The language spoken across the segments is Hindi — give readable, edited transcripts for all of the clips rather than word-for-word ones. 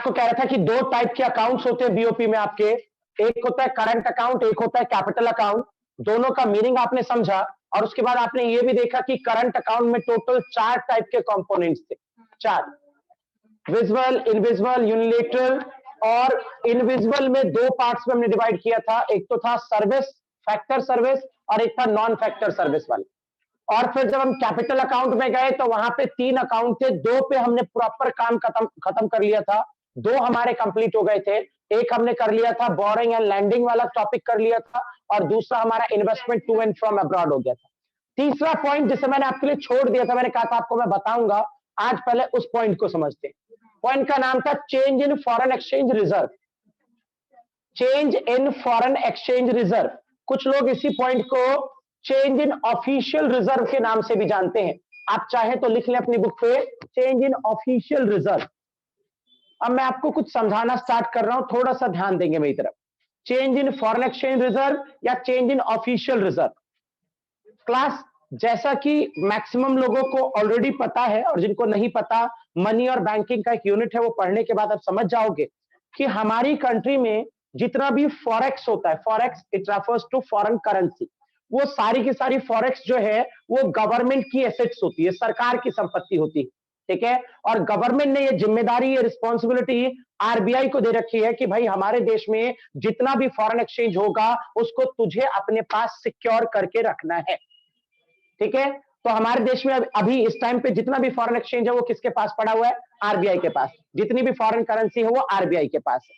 आपको कह रहा था कि दो टाइप के अकाउंट्स होते हैं बीओपी में आपके, एक होता है करंट अकाउंट, एक होता है कैपिटल अकाउंट। दोनों का मीनिंग आपने समझा और उसके बाद आपने ये भी देखा कि करंट अकाउंट में टोटल 4 टाइप के कंपोनेंट्स थे, 4, विजुअल, इनविजिबल, यूनिलेटरल। और इनविजिबल में 2 पार्ट्स में हमने डिवाइड किया था, एक तो था सर्विस, फैक्टर सर्विस, और एक था नॉन फैक्टर सर्विस वाले। और फिर जब हम कैपिटल अकाउंट में गए तो वहां पे 3 अकाउंट थे, 2 पे हमने प्रॉपर काम खत्म कर लिया था, 2 हमारे कंप्लीट हो गए थे। एक हमने कर लिया था बोरिंग एंड लैंडिंग वाला टॉपिक कर लिया था, और दूसरा हमारा investment to and from abroad हो गया था। तीसरा पॉइंट जिसे मैंने आपके लिए छोड़ दिया था, मैंने कहा था आपको मैं बताऊंगा, आज पहले उस पॉइंट को समझते हैं। पॉइंट का नाम था change in foreign exchange reserve. Change in foreign exchange reserve, कुछ लोग इसी पॉइंट को चेंज इन ऑफिशियल रिजर्व के नाम से भी जानते हैं। आप चाहे तो लिख लें अपनी बुक पे, चेंज इन ऑफिशियल रिजर्व। अब मैं आपको कुछ समझाना स्टार्ट कर रहा हूं, थोड़ा सा ध्यान देंगे मेरी तरफ। Change in foreign exchange reserve या change in official reserve. Class, जैसा कि मैक्सिमम लोगों को ऑलरेडी पता है, और जिनको नहीं पता, मनी और बैंकिंग का एक यूनिट है, वो पढ़ने के बाद आप समझ जाओगे कि हमारी कंट्री में जितना भी फॉरेक्स होता है, forex it refers to foreign currency, वो सारी की सारी फॉरेक्स जो है वो गवर्नमेंट की एसेट्स होती है, सरकार की संपत्ति होती है, ठीक है। और गवर्नमेंट ने ये जिम्मेदारी, ये रिस्पॉन्सिबिलिटी आरबीआई को दे रखी है कि भाई हमारे देश में जितना भी फॉरेन एक्सचेंज होगा उसको तुझे अपने पास सिक्योर करके रखना है, ठीक है। तो हमारे देश में अभी इस टाइम पे जितना भी फॉरेन एक्सचेंज है वो किसके पास पड़ा हुआ है? आरबीआई के पास। जितनी भी फॉरेन करेंसी है वो आरबीआई के पास है,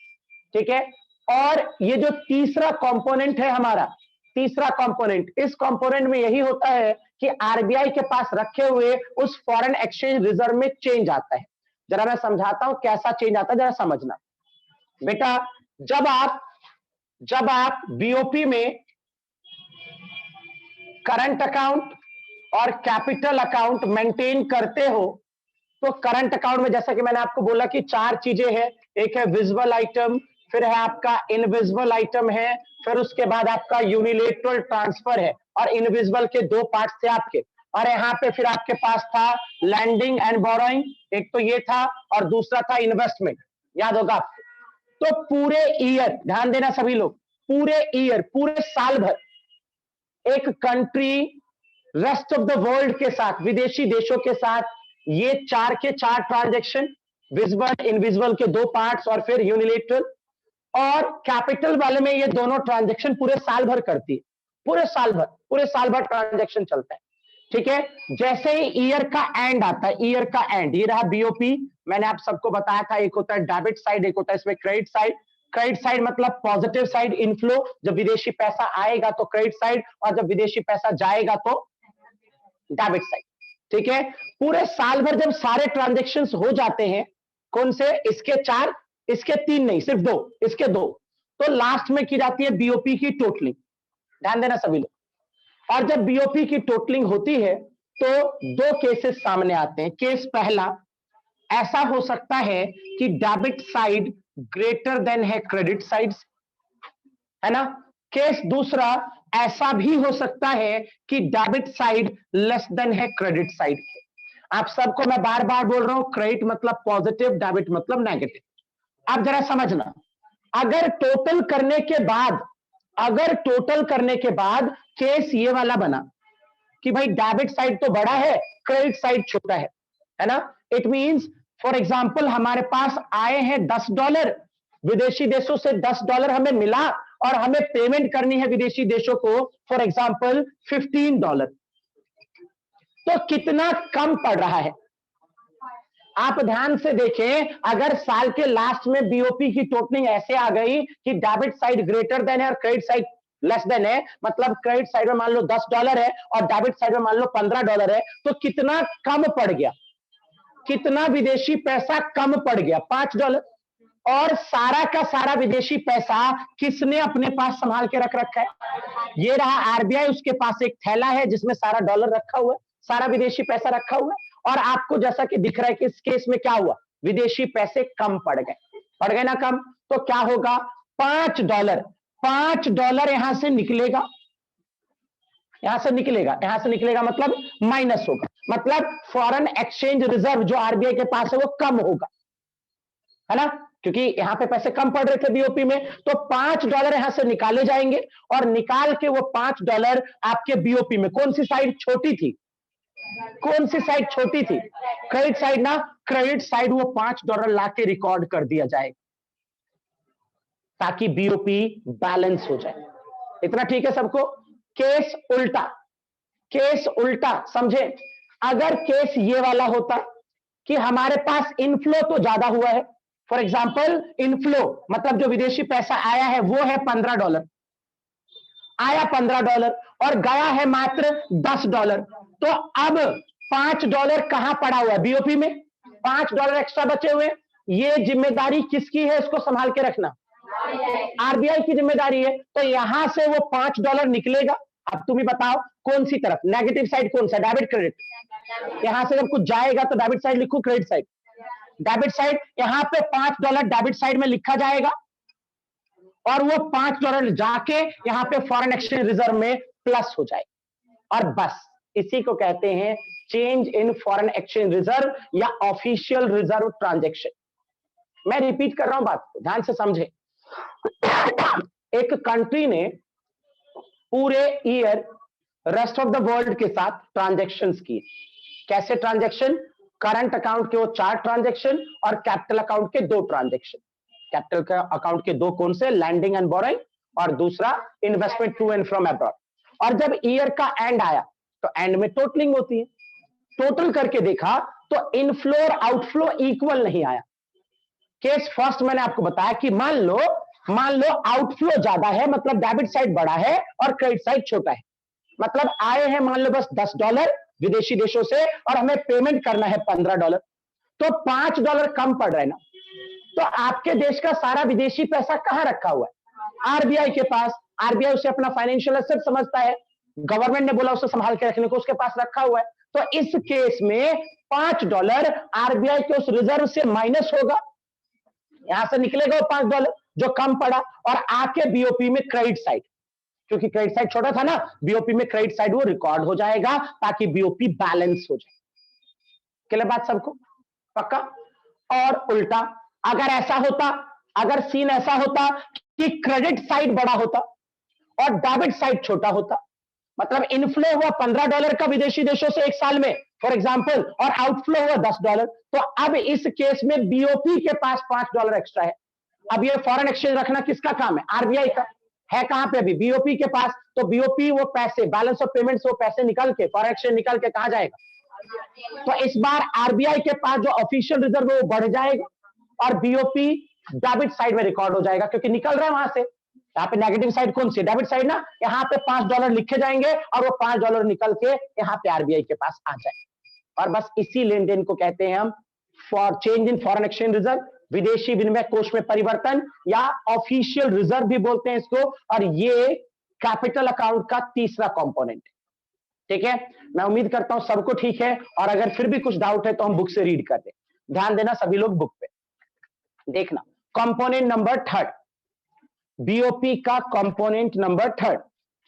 ठीक है। और ये जो तीसरा कंपोनेंट है हमारा, तीसरा कंपोनेंट, इस कंपोनेंट में यही होता है कि आरबीआई के पास रखे हुए उस फॉरेन एक्सचेंज रिजर्व में चेंज आता है। जरा मैं समझाता हूं कैसा चेंज आता है, जरा समझना बेटा। जब आप बीओपी में करंट अकाउंट और कैपिटल अकाउंट मेंटेन करते हो, तो करंट अकाउंट में जैसा कि मैंने आपको बोला कि 4 चीजें हैं, एक है विजुअल आइटम, फिर है आपका इनविजिबल आइटम है, फिर उसके बाद आपका यूनिलेटरल ट्रांसफर है, और इनविजिबल के 2 पार्ट्स थे आपके। और यहाँ पे फिर आपके पास था लैंडिंग एंड बोरोइंग, एक तो ये था, और दूसरा था इन्वेस्टमेंट, याद होगा आपको। तो पूरे ईयर, ध्यान देना सभी लोग, पूरे ईयर, पूरे साल भर एक country rest of the world के साथ, विदेशी देशों के साथ, ये 4 के 4 ट्रांजैक्शन, विजिबल इनविजिबल के 2 पार्ट्स और फिर यूनिलेटरल, और कैपिटल वाले में ये दोनों ट्रांजैक्शन पूरे साल भर करती है, पूरे साल भर ट्रांजैक्शन चलता है, ठीक है। जैसे ही ईयर का एंड आता है, ईयर का एंड, ये रहा बीओपी, मैंने आप सबको बताया था, एक होता है डेबिट साइड, एक होता है इसमें क्रेडिट साइड। क्रेडिट साइड मतलब पॉजिटिव साइड, इनफ्लो, जब विदेशी पैसा आएगा तो क्रेडिट साइड, और जब विदेशी पैसा जाएगा तो डेबिट साइड, ठीक है। पूरे साल भर जब सारे ट्रांजैक्शंस हो जाते हैं, कौन से? इसके 4, इसके 3 नहीं, सिर्फ 2, इसके 2, तो लास्ट में की जाती है बीओपी की टोटलिंग। ध्यान देना सभी लोग। और जब बीओपी की टोटलिंग होती है तो 2 केसेस सामने आते हैं। केस पहला, ऐसा हो सकता है कि डेबिट साइड ग्रेटर देन है क्रेडिट साइड, है ना। केस दूसरा, ऐसा भी हो सकता है कि डेबिट साइड लेस देन है क्रेडिट साइड। आप सबको मैं बार बार बोल रहा हूं, क्रेडिट मतलब पॉजिटिव, डेबिट मतलब नेगेटिव। अब जरा समझना, अगर टोटल करने के बाद केस ये वाला बना कि भाई डेबिट साइड तो बड़ा है, क्रेडिट साइड छोटा है ना। इट मींस फॉर एग्जांपल हमारे पास आए हैं $10, विदेशी देशों से $10 हमें मिला, और हमें पेमेंट करनी है विदेशी देशों को फॉर एग्जांपल $15, तो कितना कम पड़ रहा है? आप ध्यान से देखें, अगर साल के लास्ट में बीओपी की टोटलिंग ऐसे आ गई कि डेबिट साइड ग्रेटर देन है और क्रेडिट साइड लेस देन है, मतलब क्रेडिट साइड में मान लो $10 है और डेबिट साइड में मान लो $15 है, तो कितना कम पड़ गया? कितना विदेशी पैसा कम पड़ गया? $5। और सारा का सारा विदेशी पैसा किसने अपने पास संभाल के रख रखा है? ये रहा आरबीआई, उसके पास एक थैला है जिसमें सारा डॉलर रखा हुआ है, सारा विदेशी पैसा रखा हुआ है। और आपको जैसा कि दिख रहा है कि इस केस में क्या हुआ, विदेशी पैसे कम पड़ गए ना कम, तो क्या होगा? $5 यहां से निकलेगा, मतलब माइनस होगा, मतलब फॉरेन एक्सचेंज रिजर्व जो आरबीआई के पास है वो कम होगा। है ना, क्योंकि यहां पे पैसे कम पड़ रहे थे बीओपी में, तो $5 यहां से निकाले जाएंगे और निकाल के वो $5 आपके बीओपी में, कौन सी साइड छोटी थी, कौन सी साइड छोटी थी, क्रेडिट साइड ना, क्रेडिट साइड वो $5 लाके रिकॉर्ड कर दिया जाए ताकि बीओपी बैलेंस हो जाए। इतना ठीक है सबको। केस उल्टा, केस उल्टा समझे, अगर केस ये वाला होता कि हमारे पास इनफ्लो तो ज्यादा हुआ है, फॉर एग्जाम्पल इनफ्लो मतलब जो विदेशी पैसा आया है वो है $15, आया $15 और गया है मात्र $10, तो अब $5 कहां पड़ा हुआ है बीओपी में, $5 एक्स्ट्रा बचे हुए। ये जिम्मेदारी किसकी है, इसको संभाल के रखना, आरबीआई की जिम्मेदारी है। तो यहां से वो $5 निकलेगा। अब तुम ही बताओ कौन सी तरफ, नेगेटिव साइड कौन सा, डेबिट क्रेडिट, यहां से जब कुछ जाएगा तो डेबिट साइड लिखो, क्रेडिट साइड, डेबिट साइड, यहां पे $5 डेबिट साइड में लिखा जाएगा और वो $5 जाके यहां पे फॉरेन एक्सचेंज रिजर्व में प्लस हो जाए, और बस इसी को कहते हैं change in foreign exchange reserve या ऑफिशियल रिजर्व ट्रांजैक्शन। मैं रिपीट कर रहा हूं बात को, ध्यान से समझे। एक कंट्री ने पूरे year rest of the world के साथ ट्रांजैक्शंस किए। कैसे ट्रांजैक्शन, करंट अकाउंट के वो 4 ट्रांजैक्शन और कैपिटल अकाउंट के 2 ट्रांजैक्शन। कैपिटल का अकाउंट के 2 कौन से, लैंडिंग एंड बोरोइंग, और दूसरा investment to and from abroad. और जब ईयर का एंड आया तो एंड में टोटलिंग होती है, टोटल करके देखा तो इनफ्लो और आउटफ्लो इक्वल नहीं आया। केस फर्स्ट मैंने आपको बताया कि मान लो आउटफ्लो ज्यादा है, मतलब डेबिट साइड बड़ा है और क्रेडिट साइड छोटा है, मतलब आए हैं मान लो बस $10 विदेशी देशों से और हमें पेमेंट करना है $15, तो $5 कम पड़ रहा है ना। तो आपके देश का सारा विदेशी पैसा कहां रखा हुआ है, आरबीआई के पास। आरबीआई उसे अपना फाइनेंशियल एसेट समझता है, गवर्नमेंट ने बोला उसे संभाल के रखने को, उसके पास रखा हुआ है। तो इस केस में $5 आरबीआई के उस रिजर्व से माइनस होगा, यहां से निकलेगा वो $5 जो कम पड़ा, और आके बीओपी में क्रेडिट साइड, क्योंकि क्रेडिट साइड छोटा था ना, बीओपी में क्रेडिट साइड वो रिकॉर्ड हो जाएगा ताकि बीओपी बैलेंस हो जाए। क्लियर बात सबको, पक्का। और उल्टा अगर ऐसा होता, अगर सीन ऐसा होता कि क्रेडिट साइड बड़ा होता और डेबिट साइड छोटा होता, मतलब इनफ्लो हुआ $15 का विदेशी देशों से एक साल में फॉर एग्जांपल, और आउटफ्लो हुआ $10, तो अब इस केस में बीओपी के पास $5 एक्स्ट्रा है। अब ये फॉरेन एक्सचेंज रखना किसका काम है, आरबीआई का है। कहां पे अभी, बीओपी के पास। तो बीओपी वो पैसे, बैलेंस ऑफ पेमेंट से वो पैसे निकल के, फॉरेन एक्सचेंज निकल के कहां जाएगा, तो इस बार आरबीआई के पास जो ऑफिशियल रिजर्व है वो बढ़ जाएगा और बीओपी डेबिट साइड में रिकॉर्ड हो जाएगा, क्योंकि निकल रहा है वहां से। यहाँ पे नेगेटिव साइड कौन सी, डेबिट साइड ना, यहाँ पे $5 लिखे जाएंगे और वो $5 निकल के यहाँ पे आरबीआई के पास आ जाए। और बस इसी लेन देन को कहते हैं हम for change in foreign exchange reserve, विदेशी विनिमय कोष में परिवर्तन, या ऑफिशियल रिजर्व भी बोलते हैं इसको। और ये कैपिटल अकाउंट का तीसरा कंपोनेंट है। ठीक है, मैं उम्मीद करता हूं सबको ठीक है, और अगर फिर भी कुछ डाउट है तो हम बुक से रीड कर दें। ध्यान देना सभी लोग बुक पे देखना। कंपोनेंट नंबर 3, बीओपी का component number 3,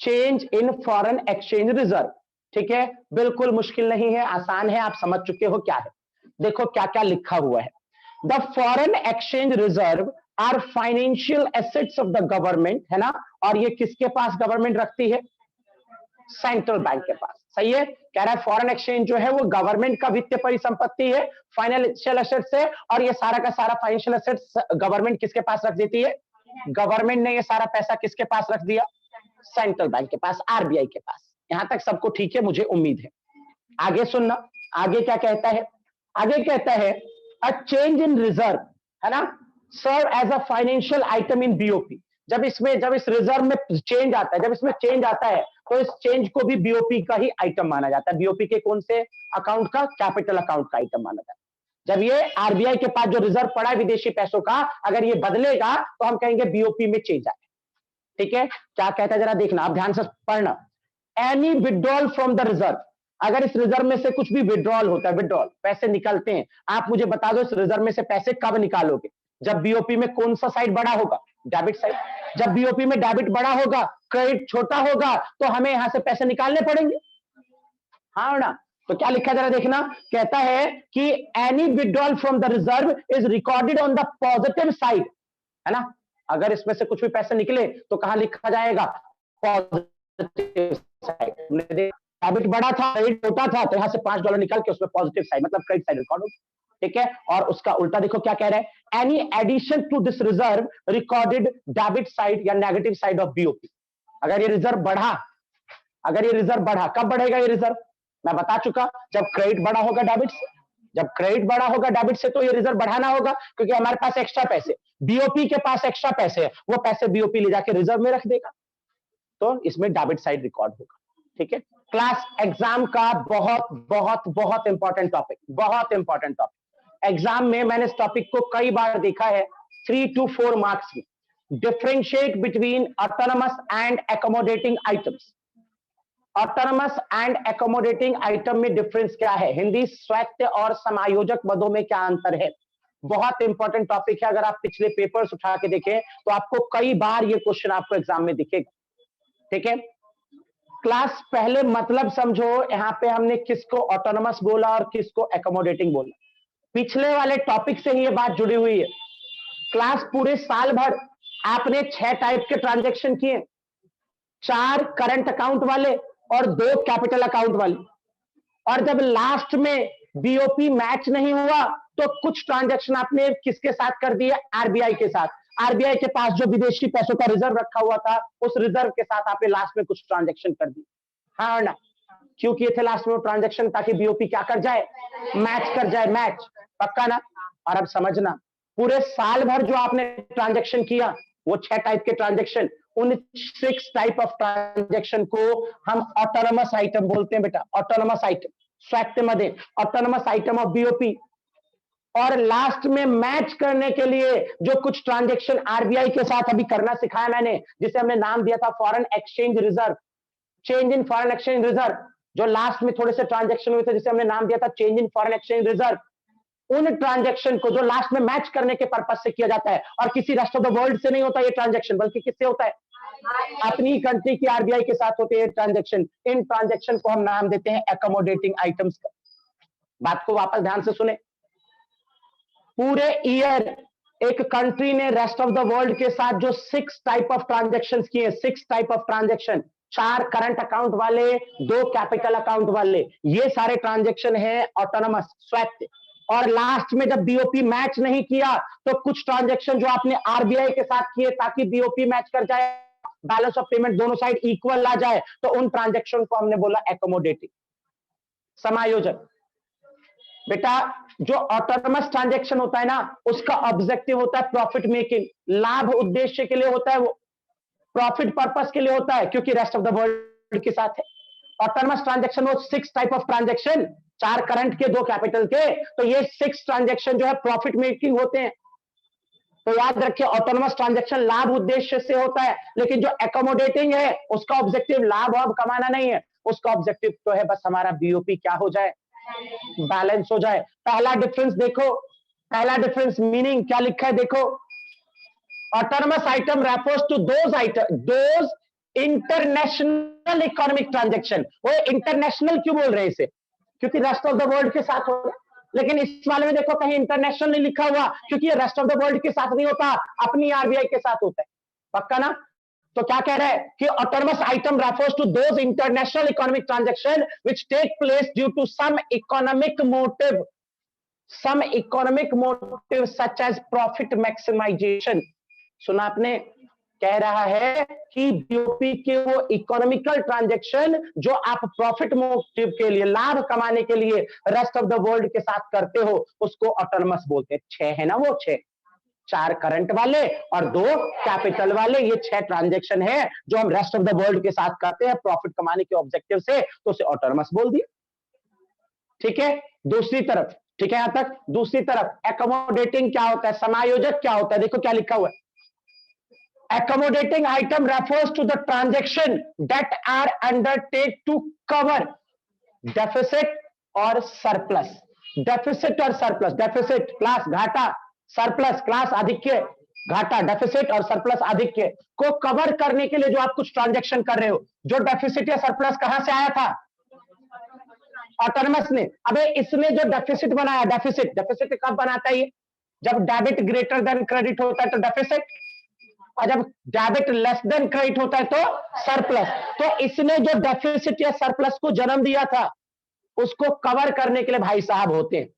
change in foreign exchange reserve. ठीक है, बिल्कुल मुश्किल नहीं है, आसान है, आप समझ चुके हो क्या है। देखो क्या क्या लिखा हुआ है। The foreign exchange reserve are financial assets of the government, है ना, और ये किसके पास गवर्नमेंट रखती है, सेंट्रल बैंक के पास। सही है, कह रहा है फॉरेन एक्सचेंज जो है वो गवर्नमेंट का वित्तीय परिसंपत्ति है, फाइनेंशियल एसेट्स है, और ये सारा का सारा फाइनेंशियल एसेट्स गवर्नमेंट किसके पास रख देती है, गवर्नमेंट ने ये सारा पैसा किसके पास रख दिया, सेंट्रल बैंक के पास, आरबीआई के पास। यहां तक सबको ठीक है, मुझे उम्मीद है। आगे सुनना, आगे क्या कहता है, आगे कहता है अ चेंज इन रिजर्व, है ना, serve as a financial item in BOP. जब इस रिजर्व में चेंज आता है, जब इसमें चेंज आता है तो इस चेंज को भी बीओपी का ही आइटम माना जाता है। बीओपी के कौन से अकाउंट का, कैपिटल अकाउंट का आइटम माना जाता है। जब ये आरबीआई के पास जो रिजर्व पड़ा है विदेशी पैसों का, अगर ये बदलेगा तो हम कहेंगे बीओपी में चेंज आए। ठीक है, क्या कहता है जरा देखना, आप ध्यान से पढ़ना। Any withdrawal from the reserve, अगर इस रिजर्व में से कुछ भी विड्रॉल होता है, विड्रॉल पैसे निकलते हैं, आप मुझे बता दो इस रिजर्व में से पैसे कब निकालोगे, जब बीओपी में कौन सा साइड बड़ा होगा, डेबिट साइड। जब बीओपी में डेबिट बड़ा होगा, क्रेडिट छोटा होगा, तो हमें यहां से पैसे निकालने पड़ेंगे, हाँ ना। तो क्या लिखा जरा देखना, कहता है कि any withdrawal from the reserve is recorded on the positive side, है ना। अगर इसमें से कुछ भी पैसे निकले तो कहां लिखा जाएगा, पॉजिटिव साइड। डेबिट बड़ा था, क्रेडिट छोटा था, तो यहां से $5 निकाल के उसमें पॉजिटिव साइड मतलब क्रेडिट साइड रिकॉर्ड हो, ठीक है। और उसका उल्टा देखो क्या कह रहा है, any addition to this reserve recorded debit side या नेगेटिव साइड ऑफ बीओपी। अगर ये रिजर्व बढ़ा, अगर ये रिजर्व बढ़ा, कब बढ़ेगा ये रिजर्व, मैं बता चुका, जब क्रेडिट बड़ा होगा डेबिट से। जब क्रेडिट बड़ा होगा डेबिट से तो ये रिजर्व बढ़ाना होगा, क्योंकि हमारे पास एक्स्ट्रा पैसे, बीओपी के पास एक्स्ट्रा पैसे है, वो पैसे बीओपी ले जाके रिजर्व में रख देगा, तो इसमें डेबिट साइड रिकॉर्ड होगा, ठीक है। क्लास एग्जाम का बहुत बहुत बहुत इंपॉर्टेंट टॉपिक, बहुत इंपॉर्टेंट टॉपिक। एग्जाम में मैंने इस टॉपिक को कई बार देखा है, 3 to 4 मार्क्स में। Differentiate between autonomous and accommodating items. Autonomous and accommodating item में डिफरेंस क्या है, हिंदी स्वायत्त और समायोजक पदों में क्या अंतर है। बहुत इंपॉर्टेंट टॉपिक है, अगर आप पिछले पेपर्स उठा के देखें तो आपको कई बार ये क्वेश्चन आपको एग्जाम में दिखेगा, ठीक है। क्लास पहले मतलब समझो, यहां पे हमने किसको ऑटोनमस बोला और किसको एकोमोडेटिंग बोला, पिछले वाले टॉपिक से ही ये बात जुड़ी हुई है। क्लास पूरे साल भर आपने 6 टाइप के ट्रांजैक्शन किए, 4 करंट अकाउंट वाले और 2 कैपिटल अकाउंट वाले, और जब लास्ट में बीओपी मैच नहीं हुआ तो कुछ ट्रांजैक्शन आपने किसके साथ कर दिए, आरबीआई के साथ। आरबीआई के पास जो विदेशी पैसों का रिजर्व रखा हुआ था, उस रिजर्व के साथ आपने लास्ट में कुछ ट्रांजैक्शन कर दी, हाँ ना। क्यों किए थे लास्ट में वो ट्रांजैक्शन, ताकि बीओपी क्या कर जाए, मैच कर जाए, मैच, पक्का ना। और अब समझना, पूरे साल भर जो आपने ट्रांजैक्शन किया, वो 6 टाइप के ट्रांजैक्शन, उन 6 टाइप ऑफ ट्रांजैक्शन को हम ऑटोनमस आइटम बोलते हैं बेटा, ऑटोनमस आइटम, स्वायत्त मध्ये ऑटोनमस आइटम ऑफ बीओपी। और लास्ट में मैच करने के लिए जो कुछ ट्रांजैक्शन आरबीआई के साथ अभी करना सिखाया मैंने, जिसे हमने नाम दिया था foreign exchange reserve, change in foreign exchange reserve, जो लास्ट में थोड़े से ट्रांजैक्शन हुए थे जिसे हमने नाम दिया था change in foreign exchange reserve, उन ट्रांजैक्शन को जो लास्ट में मैच करने के पर्पज से किया जाता है, और किसी रेस्ट ऑफ द वर्ल्ड से नहीं होता ये ट्रांजैक्शन, बल्कि किससे होता है, अपनी कंट्री की आरबीआई के साथ होते हैं ट्रांजैक्शन। इन ट्रांजैक्शन को हम नाम देते हैं एकोमोडेटिंग आइटम्स का। बात को वापस ध्यान से सुने, पूरे ईयर एक कंट्री ने रेस्ट ऑफ द वर्ल्ड के साथ जो 6 टाइप ऑफ ट्रांजैक्शन किए, 6 type of transaction, 4 current account वाले, 2 कैपिटल अकाउंट वाले, ये सारे ट्रांजैक्शन है ऑटोनमस, स्वायत्त। और लास्ट में जब बीओपी मैच नहीं किया तो कुछ ट्रांजैक्शन जो आपने आरबीआई के साथ किए ताकि बीओपी मैच कर जाए, बैलेंस ऑफ पेमेंट दोनों साइड इक्वल आ जाए, तो उन ट्रांजैक्शन को हमने बोला एकोमोडेटिंग, समायोजक। बेटा जो ऑटोनमस ट्रांजैक्शन होता है ना, उसका ऑब्जेक्टिव होता है प्रॉफिट मेकिंग, लाभ उद्देश्य के लिए होता है, वो प्रॉफिट पर्पस के लिए होता है, क्योंकि रेस्ट ऑफ द वर्ल्ड के साथ है। ऑटोनमस ट्रांजैक्शन वो 6 टाइप ऑफ ट्रांजैक्शन, 4 करंट के, 2 कैपिटल के, तो ये 6 ट्रांजैक्शन जो है प्रॉफिट मेकिंग होते हैं। तो याद रखिए ऑटोनमस ट्रांजैक्शन लाभ उद्देश्य से होता है, लेकिन जो एकोमोडेटिंग है उसका ऑब्जेक्टिव लाभ और कमाना नहीं है, उसका ऑब्जेक्टिव तो है बस हमारा बीओपी क्या हो जाए, बैलेंस हो जाए। पहला डिफरेंस देखो, पहला डिफरेंस मीनिंग क्या लिखा है देखो, autonomous item refers to those item, those international economic transaction. वो इंटरनेशनल क्यों बोल रहे हैं इसे, क्योंकि रेस्ट ऑफ द वर्ल्ड के साथ हो रहा है, लेकिन इस वाले में देखो कहीं इंटरनेशनल नहीं लिखा हुआ, क्योंकि ये रेस्ट ऑफ द वर्ल्ड के साथ नहीं होता, अपनी आरबीआई के साथ होता है, पक्का ना। तो क्या कह रहा है कि autonomous item refers to those international economic transaction which take place due to some economic motive, some economic motive such as profit maximisation. सुना आपने, कह रहा है कि बीओपी के वो इकोनॉमिकल ट्रांजैक्शन जो आप प्रॉफिट मोटिव के लिए, लाभ कमाने के लिए रेस्ट ऑफ द वर्ल्ड के साथ करते हो, उसको ऑटोनमस बोलते हैं। 6 है ना वो, 6, 4 करंट वाले और 2 कैपिटल वाले, ये 6 ट्रांजैक्शन है जो हम रेस्ट ऑफ द वर्ल्ड के साथ करते हैं प्रॉफिट कमाने के ऑब्जेक्टिव से, तो उसे ऑटोनमस बोल दिया, ठीक है। दूसरी तरफ, ठीक है, यहां तक। दूसरी तरफ एकोमोडेटिंग क्या होता है, समायोजक क्या होता है, देखो क्या लिखा हुआ है, accommodating item refers to the transaction that are undertake to cover deficit और surplus, deficit और surplus, deficit क्लास घाटा, surplus क्लास आधिक्य, घाटा डेफिसिट और सरप्लस आधिक्य को कवर करने के लिए जो आप कुछ ट्रांजैक्शन कर रहे हो। जो डेफिसिट या सरप्लस कहां से आया था, ऑटोनमस ने, अबे इसने जो डेफिसिट बनाया, डेफिसिट कब बनाता है ये? जब डेबिट ग्रेटर देन क्रेडिट होता है तो डेफिसिट, और जब डेबिट लेस देन क्रेडिट होता है तो सरप्लस। तो इसने जो डेफिसिट या सरप्लस को जन्म दिया था, उसको कवर करने के लिए भाई साहब होते हैं।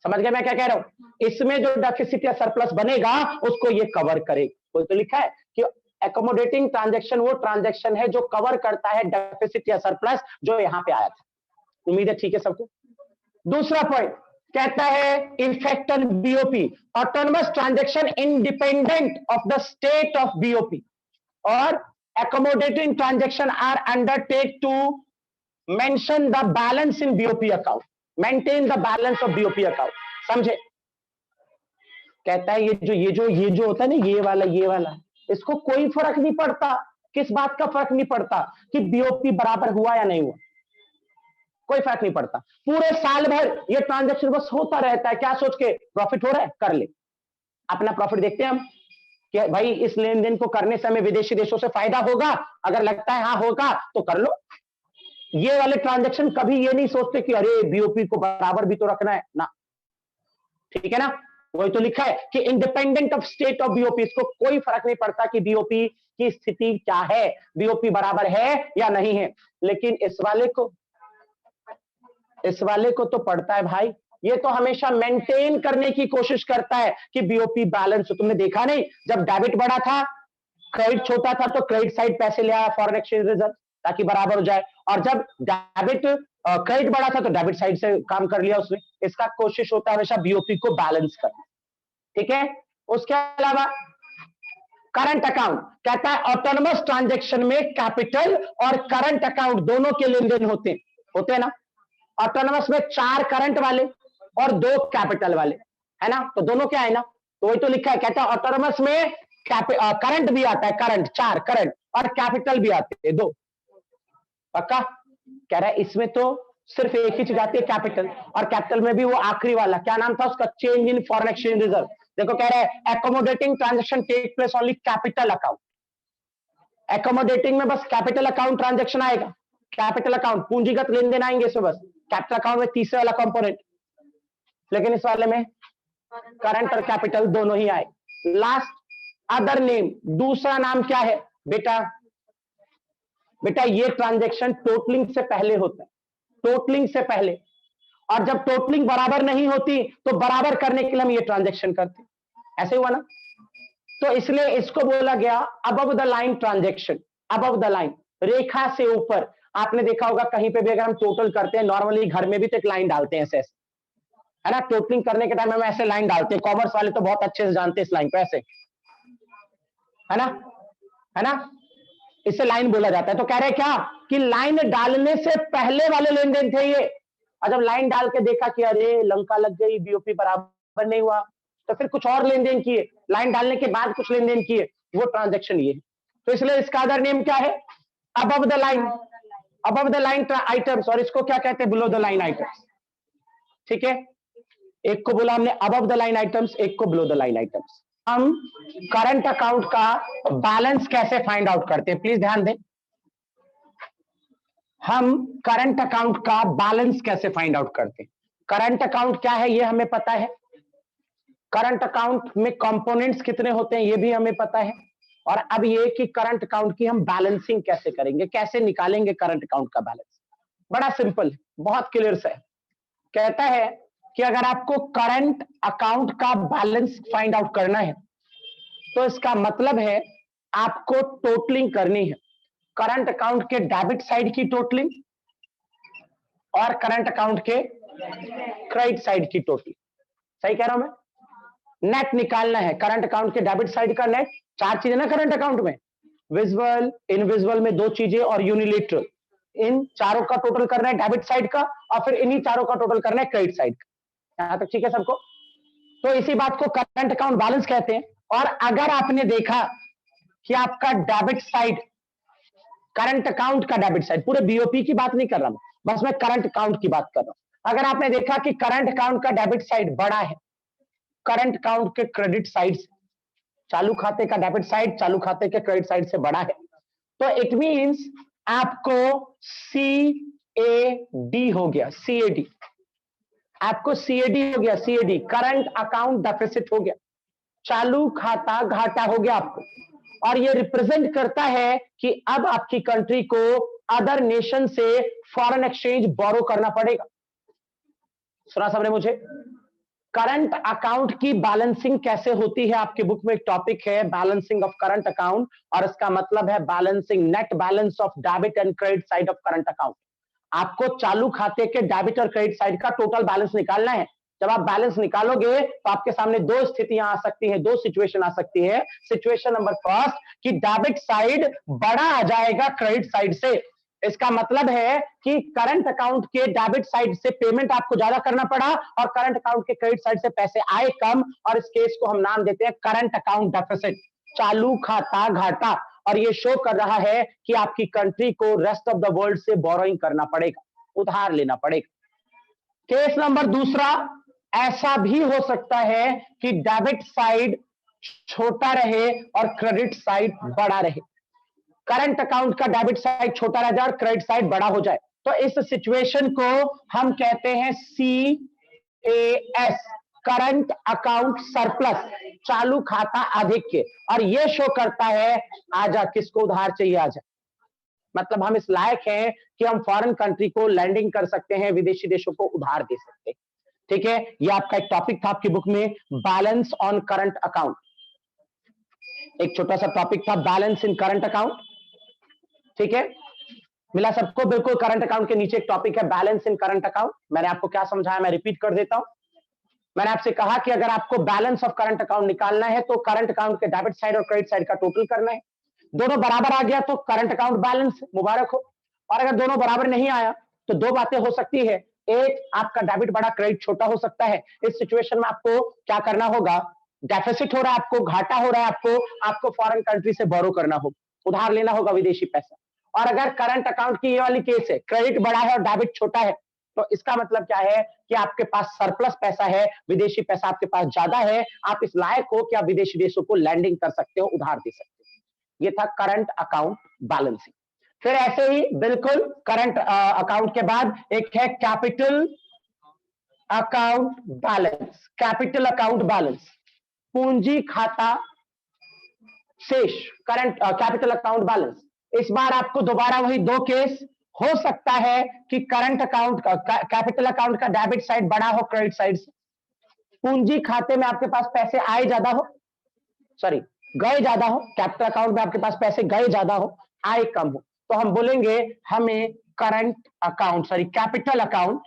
समझ गए मैं क्या कह रहा हूं? इसमें जो डेफिसिट या सरप्लस बनेगा उसको ये कवर करेगा। कोई तो लिखा है कि एकोमोडेटिंग ट्रांजैक्शन वो ट्रांजैक्शन है जो कवर करता है डेफिसिट या सरप्लस जो यहां पे आया था। उम्मीद है ठीक है सबको। दूसरा पॉइंट कहता है effect on BOP, autonomous transaction independent of the state of BOP और accommodating transaction are undertake to mention the balance in BOP account, maintain the balance of BOP account। समझे? कहता है ये जो होता है ना, ये वाला इसको कोई फर्क नहीं पड़ता। किस बात का फर्क नहीं पड़ता? कि बीओपी बराबर हुआ या नहीं हुआ, कोई फर्क नहीं पड़ता। पूरे साल भर ये ट्रांजैक्शन बस होता रहता है, क्या सोच के प्रॉफिट हो रहा है कर ले, अपना प्रॉफिट देखते हैं हम कि भाई इस लेन देन को करने से हमें विदेशी देशों से फायदा होगा, अगर लगता है हाँ होगा तो कर लो। ये वाले ट्रांजैक्शन कभी ये नहीं सोचते कि अरे बीओपी को बराबर भी तो रखना है ना, ठीक है ना? वही तो लिखा है कि independent of state of BOP, इसको कोई फर्क नहीं पड़ता कि बीओपी की स्थिति क्या है, बीओपी बराबर है या नहीं है। लेकिन इस वाले को तो पड़ता है भाई, ये तो हमेशा मेंटेन करने की कोशिश करता है कि बीओपी बैलेंस हो। तुमने देखा नहीं, जब डेबिट बड़ा था क्रेडिट छोटा था तो क्रेडिट साइड पैसे ले आया फॉरेन एक्सचेंज रिजर्व ताकि बराबर हो जाए, और जब डेबिट क्रेडिट बड़ा था तो डेबिट साइड से काम कर लिया उसने। इसका कोशिश होता है हमेशा बीओपी को बैलेंस करना, ठीक है? उसके अलावा करंट अकाउंट कहता है ऑटोनमस ट्रांजैक्शन में कैपिटल और करंट अकाउंट दोनों के लेन देन होते हैं ना। ऑटोनमस में 4 करंट वाले और 2 कैपिटल वाले, है ना? तो दोनों क्या है ना, तो वही तो लिखा है। कहता है ऑटोनमस में करंट भी आता है, करंट 4 करंट, और कैपिटल भी आते हैं 2। पक्का? कह रहा है इसमें तो सिर्फ एक ही चीज आती है कैपिटल, और कैपिटल में भी वो आखिरी वाला क्या नाम था उसका, change in foreign exchange reserve. देखो कह रहा है accommodating transaction take place only capital account. Accommodating में बस कैपिटल अकाउंट ट्रांजैक्शन आएगा, कैपिटल अकाउंट पूंजीगत लेन देन आएंगे इसमें, बस कैपिटल अकाउंट में तीसरे वाला कंपोनेंट। लेकिन इस वाले में करंट और कैपिटल दोनों ही आए। लास्ट अदर नेम, दूसरा नाम क्या है बेटा? बेटा ये ट्रांजैक्शन टोटलिंग से पहले होता है, टोटलिंग से पहले, और जब टोटलिंग बराबर नहीं होती तो बराबर करने के लिए हम ये ट्रांजैक्शन करते हैं। ऐसे हुआ ना? तो इसलिए इसको बोला गया above the line transaction. Above the line, रेखा से ऊपर। आपने देखा होगा कहीं पे भी अगर हम टोटल करते हैं, नॉर्मली घर में भी तो एक लाइन डालते हैं ऐसे, है ना? टोटलिंग करने के टाइम हम ऐसे लाइन डालते हैं, कॉमर्स वाले तो बहुत अच्छे से जानते हैं इस लाइन को, ऐसे, है ना? इससे लाइन बोला जाता है। तो कह रहे क्या कि लाइन डालने से पहले वाले लेन देन थे ये, और जब लाइन डाल के देखा कि अरे लंका लग गई, बीओपी बराबर नहीं हुआ, तो फिर कुछ और लेन देन किए, लाइन डालने के बाद कुछ लेन देन किए, वो ट्रांजैक्शन ये। तो इसलिए इसका अदर नेम क्या है? Above the line, above the line items, और इसको क्या कहते हैं? Below the line items. ठीक है, एक को बोला हमने अबव द लाइन आइटम्स, एक को बिलो द लाइन आइटम्स। हम करंट अकाउंट का बैलेंस कैसे फाइंड आउट करते हैं, प्लीज ध्यान दें। हम करंट अकाउंट का बैलेंस कैसे फाइंड आउट करते हैं? करंट अकाउंट क्या है ये हमें पता है, करंट अकाउंट में कंपोनेंट्स कितने होते हैं ये भी हमें पता है, और अब ये कि करंट अकाउंट की हम बैलेंसिंग कैसे करेंगे, कैसे निकालेंगे करंट अकाउंट का बैलेंस। बड़ा सिंपल, बहुत क्लियर से कहता है कि अगर आपको करंट अकाउंट का बैलेंस फाइंड आउट करना है तो इसका मतलब है आपको टोटलिंग करनी है, करंट अकाउंट के डेबिट साइड की टोटलिंग और करंट अकाउंट के क्रेडिट साइड की टोटलिंग। सही कह रहा हूं मैं? नेट निकालना है, करंट अकाउंट के डेबिट साइड का नेट। 4 चीजें ना करंट अकाउंट में, विजुअल, इनविजुअल में 2 चीजें और यूनिलेटरल, इन चारों का टोटल करना है डेबिट साइड का, और फिर इन्हीं चारों का टोटल करना है क्रेडिट साइड का। यहां तक ठीक है सबको? तो इसी बात को करंट अकाउंट बैलेंस कहते हैं। और अगर आपने देखा कि आपका डेबिट साइड, करंट अकाउंट का डेबिट साइड, पूरे बीओपी की बात नहीं कर रहा मैं, बस मैं करंट अकाउंट की बात कर रहा हूं। अगर आपने देखा कि करंट अकाउंट का डेबिट साइड बड़ा है करंट अकाउंट के क्रेडिट साइड से, चालू खाते का डेबिट साइड चालू खाते के क्रेडिट साइड से बड़ा है, तो इट मींस आपको सी CAD हो गया, CAD आपको CAD हो गया, CAD करंट अकाउंट डेफिसिट हो गया, चालू खाता घाटा हो गया आपको। और ये रिप्रेजेंट करता है कि अब आपकी कंट्री को अदर नेशन से फॉरेन एक्सचेंज बोरो करना पड़ेगा। सुना सबने मुझे? करंट अकाउंट की बैलेंसिंग कैसे होती है, आपके बुक में एक टॉपिक है बैलेंसिंग ऑफ करंट अकाउंट, और इसका मतलब है balancing net balance of debit and credit side of current account. आपको चालू खाते के डेबिट और क्रेडिट साइड का टोटल बैलेंस निकालना है। जब आप बैलेंस निकालोगे तो आपके सामने दो स्थितियां आ सकती हैं, दो सिचुएशन आ सकती है। सिचुएशन नंबर फर्स्ट कि डेबिट साइड बड़ा आ जाएगा क्रेडिट साइड से। इसका मतलब है कि करंट अकाउंट के डेबिट साइड से पेमेंट आपको ज्यादा करना पड़ा और करंट अकाउंट के क्रेडिट साइड से पैसे आए कम, और इस केस को हम नाम देते हैं करंट अकाउंट डेफिसिट, चालू खाता घाटा। और ये शो कर रहा है कि आपकी कंट्री को रेस्ट ऑफ द वर्ल्ड से बोरोइंग करना पड़ेगा, उधार लेना पड़ेगा। केस नंबर दूसरा, ऐसा भी हो सकता है कि डेबिट साइड छोटा रहे और क्रेडिट साइड बड़ा रहे। करंट अकाउंट का डेबिट साइड छोटा रह जाए और क्रेडिट साइड बड़ा हो जाए, तो इस सिचुएशन को हम कहते हैं CAS, करंट अकाउंट सरप्लस, चालू खाता आधिक्य। और यह शो करता है आजा किसको उधार चाहिए आजा, मतलब हम इस लायक हैं कि हम फॉरेन कंट्री को लैंडिंग कर सकते हैं, विदेशी देशों को उधार दे सकते हैं। ठीक है, यह आपका एक टॉपिक था आपकी बुक में, बैलेंस ऑन करंट अकाउंट। एक छोटा सा टॉपिक था बैलेंस इन करंट अकाउंट। ठीक है, मिला सबको? बिल्कुल। करंट अकाउंट के नीचे एक टॉपिक है बैलेंस इन करंट अकाउंट। मैंने आपको क्या समझाया, मैं रिपीट कर देता हूं। मैंने आपसे कहा कि अगर आपको बैलेंस ऑफ करंट अकाउंट निकालना है तो करंट अकाउंट के डेबिट साइड और क्रेडिट साइड का टोटल करना है। दोनों बराबर आ गया तो करंट अकाउंट बैलेंस, मुबारक हो। और अगर दोनों बराबर नहीं आया तो दो बातें हो सकती है, एक आपका डेबिट बड़ा क्रेडिट छोटा हो सकता है। इस सिचुएशन में आपको क्या करना होगा, डेफिसिट हो रहा है आपको, घाटा हो रहा है आपको फॉरेन कंट्री से बोरो करना होगा, उधार लेना होगा विदेशी पैसा। और अगर करंट अकाउंट की ये वाली केस है, क्रेडिट बड़ा है और डेबिट छोटा है, तो इसका मतलब क्या है कि आपके पास सरप्लस पैसा है, विदेशी पैसा आपके पास ज्यादा है, आप इस लायक हो कि आप विदेशी देशों को लैंडिंग कर सकते हो, उधार दे सकते हो। ये था करंट अकाउंट बैलेंसिंग। फिर ऐसे ही बिल्कुल करंट अकाउंट के बाद एक है capital account balance. Capital account balance, पूंजी खाता शेष, करंट कैपिटल अकाउंट बैलेंस। इस बार आपको दोबारा वही दो केस हो सकता है कि करंट अकाउंट का, कैपिटल अकाउंट का डेबिट साइड बड़ा हो क्रेडिट साइड से, पूंजी खाते में आपके पास पैसे आए ज्यादा हो, सॉरी गए ज्यादा हो, कैपिटल अकाउंट में आपके पास पैसे गए ज्यादा हो, आए कम हो, तो हम बोलेंगे हमें current account, sorry capital account,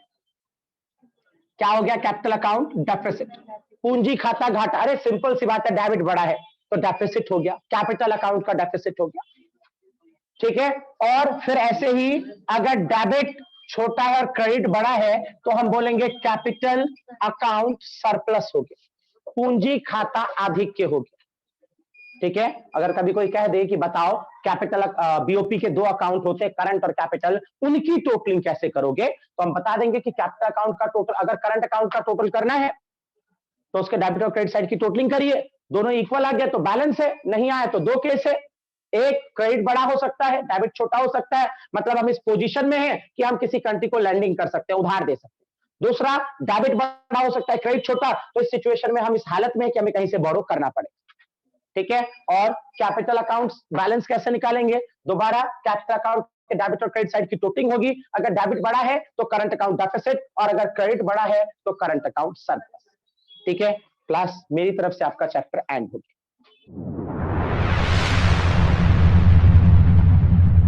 क्या हो गया, कैपिटल अकाउंट डेफिसिट, पूंजी खाता घाटा। अरे सिंपल सी बात है, डेबिट बड़ा है तो डेफिसिट हो गया, कैपिटल अकाउंट का डेफिसिट हो गया। ठीक है, और फिर ऐसे ही अगर डेबिट छोटा है और क्रेडिट बड़ा है तो हम बोलेंगे कैपिटल अकाउंट सरप्लस हो गया, पूंजी खाता आधिक्य हो गया। ठीक है, अगर कभी कोई कह दे कि बताओ कैपिटल बीओपी के दो अकाउंट होते हैं, करंट और कैपिटल, उनकी टोटलिंग कैसे करोगे, तो हम बता देंगे कि कैपिटल अकाउंट का टोटल, अगर करंट अकाउंट का टोटल करना है तो उसके डेबिट और क्रेडिट साइड की टोटलिंग करिए, दोनों इक्वल आ गया तो बैलेंस है, नहीं आया तो दो केस है, एक क्रेडिट बड़ा हो सकता है, डेबिट छोटा हो सकता है, मतलब हम इस पोजीशन में हैं कि हम किसी कंट्री को लैंडिंग कर सकते हैं, उधार दे सकते हैं। दूसरा, डेबिट बड़ा हो सकता है, क्रेडिट छोटा, तो इस सिचुएशन में हम इस हालत में हैं कि हमें कहीं से बोरो करना पड़े। ठीक है, और कैपिटल अकाउंट बैलेंस कैसे निकालेंगे, दोबारा कैपिटल अकाउंट के डेबिट और क्रेडिट साइड की टोटलिंग होगी, अगर डेबिट बड़ा है तो करंट अकाउंट डेफिसिट, और अगर क्रेडिट बड़ा है तो करंट अकाउंट सरप्लस। ठीक है, क्लास मेरी तरफ से आपका चैप्टर एंड हो गया।